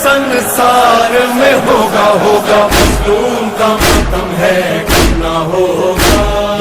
संसार में होगा होगा, मजलूम का मातम है करना होगा,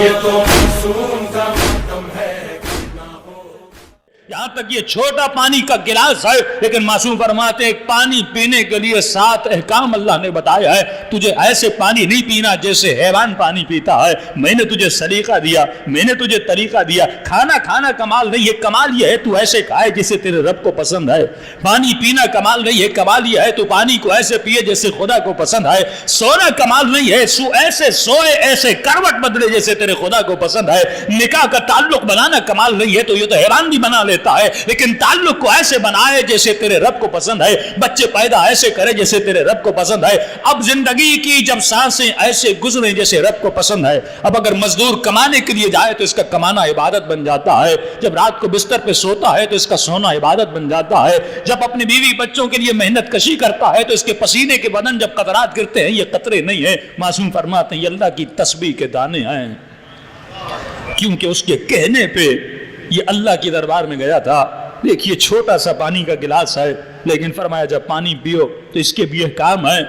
ये तो मासूम का मातम है करना होगा। यहां तक ये छोटा पानी का गिलास है, लेकिन मासूम फरमाते हैं पानी पीने के लिए 7 अहकाम अल्लाह ने बताया है। तुझे ऐसे पानी नहीं पीना जैसे हैवान पानी पीता है। मैंने तुझे सलीका दिया, मैंने तुझे तरीका दिया। खाना खाना कमाल नहीं है, कमाल ये है तू ऐसे खाए जैसे तेरे रब को पसंद है। पानी पीना कमाल नहीं है, कमाल ये है तू पानी को ऐसे पिए जैसे खुदा को पसंद है। सोना कमाल नहीं है, ऐसे सोए, ऐसे करवट बदले जैसे तेरे खुदा को पसंद है। निकाह का ताल्लुक बनाना कमाल नहीं है, तो ये तो हैवान भी बना लेता है, लेकिन ताल्लुक को ऐसे बनाए जैसे तेरे रब को पसंद है। बच्चे पैदा ऐसे करे जैसे तेरे रब को पसंद है। अब जिंदगी की जब सांसें ऐसे गुजरे जैसे रब को पसंद है। अब अगर मजदूर कमाने के लिए जाए तो इसका कमाना इबादत बन जाता है। जब रात को बिस्तर पे सोता है तो इसका सोना इबादत बन जाता है। जब अपनी बीवी बच्चों के लिए मेहनत कशी करता है तो इसके पसीने के बदन जब कतरात गिरते हैं, ये कतरे नहीं है, मासूम फरमाते हैं ये अल्लाह की तस्बीह के दाने हैं, क्योंकि उसके कहने पे ये अल्लाह के दरबार में गया था। देखिए छोटा सा पानी का गिलास है, लेकिन फरमाया जब पानी पियो तो इसके भी काम है।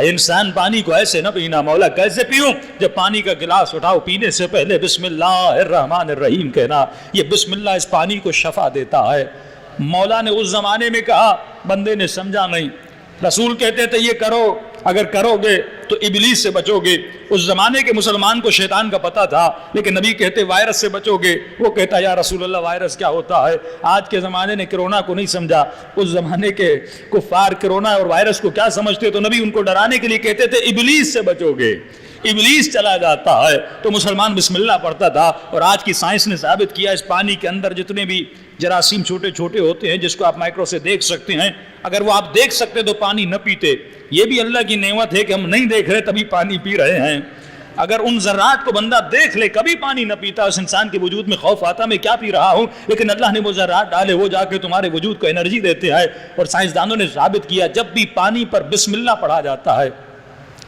इंसान पानी को ऐसे न पीना, मौला कैसे पीऊं? जब पानी का गिलास उठाओ पीने से पहले बिस्मिल्लाहिर्रहमानिर्रहीम कहना। ये बिस्मिल्लाह इस पानी को शफा देता है। मौला ने उस जमाने में कहा, बंदे ने समझा नहीं। रसूल कहते थे ये करो, अगर करोगे तो इबलीस से बचोगे। उस जमाने के मुसलमान को शैतान का पता था, लेकिन नबी कहते वायरस से बचोगे। वो कहता या रसूल अल्लाह वायरस क्या होता है? आज के ज़माने ने कोरोना को नहीं समझा, उस ज़माने के कुफार कोरोना और वायरस को क्या समझते? तो नबी उनको डराने के लिए कहते थे इबलीस से बचोगे, इबलीस चला जाता है। तो मुसलमान बिस्मिल्लाह पढ़ता था। और आज की साइंस ने साबित किया इस पानी के अंदर जितने भी जरासीम छोटे छोटे होते हैं, जिसको आप माइक्रो से देख सकते हैं, अगर वो आप देख सकते तो पानी न पीते। ये भी अल्लाह की नेमत है कि हम नहीं देख रहे तभी पानी पी रहे हैं। अगर उन ज़र्रात को बंदा देख ले, कभी पानी न पीता, उस इंसान के वजूद में खौफ आता मैं क्या पी रहा हूँ, लेकिन अल्लाह ने वो ज़र्रात डाले, वो जाके तुम्हारे वजूद को एनर्जी देते हैं। और साइंसदानों ने साबित किया जब भी पानी पर बिस्मिल्लाह पढ़ा जाता है,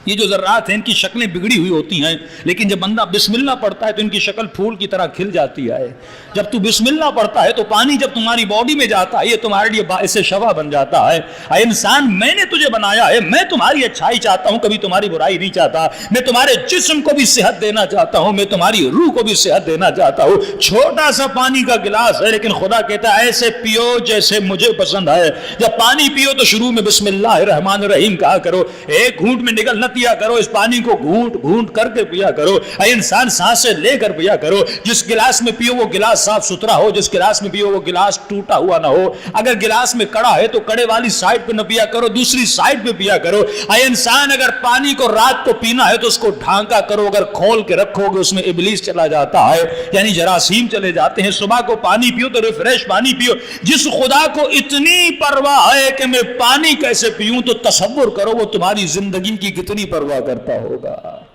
ये जो ज़र्रात हैं इनकी शक्लें बिगड़ी हुई होती हैं, लेकिन जब बंदा बिस्मिल्लाह पढ़ता है तो इनकी शक्ल फूल की तरह खिल जाती है। जब तू बिस्मिल्लाह पढ़ता है तो पानी जब तुम्हारी बॉडी में जाता है, ये तुम्हारे लिए बाइसे शफा बन जाता है। ऐ इंसान, मैंने तुझे बनाया है, मैं तुम्हारी अच्छाई चाहता हूँ, कभी तुम्हारी बुराई नहीं चाहता। मैं तुम्हारे जिस्म को भी सेहत देना चाहता हूँ, मैं तुम्हारी रूह को भी सेहत देना चाहता हूँ। छोटा सा पानी का गिलास है, लेकिन खुदा कहता है ऐसे पियो जैसे मुझे पसंद है। जब पानी पियो तो शुरू में बिस्मिल्लाहिर्रहमानिर्रहीम कहा करो, एक घूंट में निगल न पिया करो, इस पानी को घूंट घूंट करके पिया करो। ऐ इंसान, सांसें लेकर पिया करो। जिस गिलास में पियो वो गिलास साफ सुथरा हो, जिस गिलास में पियो वो गिलास टूटा हुआ ना हो। अगर गिलास में कड़ा है तो कड़े वाली साइड पे न पिया करो, दूसरी साइड पे पिया करो। ऐ इंसान, अगर पानी को रात को पीना है तो उसको ढांका करो, अगर खोल के रखोगे उसमें इबलीस चला जाता है, यानी जरासीम चले जाते हैं। सुबह को पानी पियो तो रिफ्रेश पानी पियो। जिस खुदा को इतनी परवाह है कि मैं पानी कैसे पीऊं, तो तसव्वुर करो वो तुम्हारी जिंदगी की कितनी परवाह करता होगा।